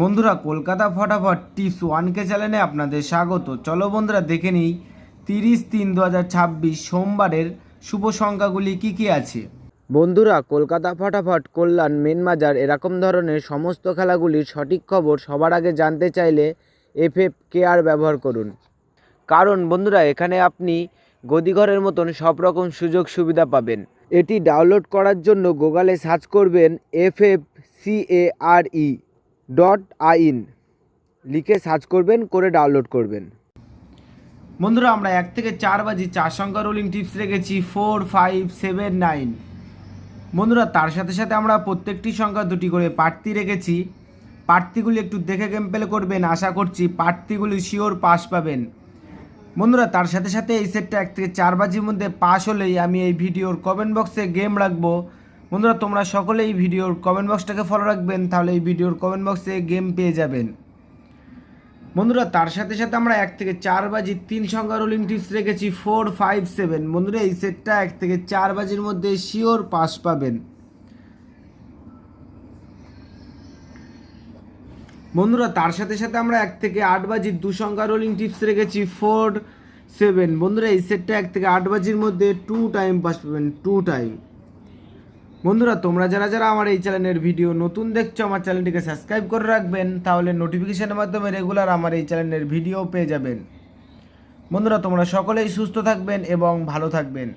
বন্ধুরা, কলকাতা ফটাফট tips 1K চ্যানেলে আপনাদের স্বাগত। চলো বন্ধুরা, দেখে নিই 30/3/2026 সোমবারের শুভ সংখ্যাগুলি কি কি আছে। বন্ধুরা, কলকাতা ফটাফট, কল্যাণ, মেন বাজার এরকম ধরনের সমস্ত খেলাগুলির সঠিক খবর সবার আগে জানতে চাইলে FFKR ব্যবহার করুন। কারণ বন্ধুরা, এখানে আপনি গদিঘরের মতন সব রকম সুযোগ সুবিধা পাবেন। এটি ডাউনলোড করার জন্য গুগলে সার্চ করবেন FFCARE.in লিখে সার্চ করবেন, করে ডাউনলোড করবেন। বন্ধুরা, আমরা 1 থেকে 4 বাজি 4 সংখ্যা রোলিং টিপস রেখেছি 4, 5, 7, 9। বন্ধুরা, তার সাথে সাথে আমরা প্রত্যেকটি সংখ্যা দুটি করে প্রার্থী রেখেছি। প্রার্থীগুলি একটু দেখে গেম প্লে করবেন, আশা করছি প্রার্থীগুলি শিওর পাস পাবেন। বন্ধুরা, তার সাথে সাথে এই সেটটা 1 থেকে 4 বাজির মধ্যে পাস হলেই আমি এই ভিডিওর কমেন্ট বক্সে গেম রাখবো। বন্ধুরা, তোমরা সকলে এই ভিডিওর কমেন্ট বক্সটাকে ফলো রাখবেন, তাহলে এই ভিডিওর কমেন্ট বক্সে গেম পেয়ে যাবেন। বন্ধুরা, তার সাথে সাথে আমরা 1 থেকে 4 বাজি 3 সংখ্যা রোলিং টিপস রেখেছি 4, 5, 7। বন্ধুরা, এই সেটটা 1 থেকে 4 বাজির মধ্যে শিওর পাস পাবেন। বন্ধুরা, তার সাথে সাথে আমরা 1 থেকে 8 বাজির 2 সংখ্যা রোলিং টিপস রেখেছি 4, 7। বন্ধুরা, এই সেটটা 1 থেকে 8 বাজির মধ্যে 2 টাইম পাস পাবেন, 2 টাইম। বন্ধুরা, তোমরা যারা যারা আমার এই চ্যানেলের ভিডিও নতুন দেখছো, আমার চ্যানেলটিকে সাবস্ক্রাইব করে রাখবেন, তাহলে নোটিফিকেশনের মাধ্যমে রেগুলার আমার এই চ্যানেলের ভিডিও পেয়ে যাবেন। বন্ধুরা, তোমরা সকলেই সুস্থ থাকবেন এবং ভালো থাকবেন।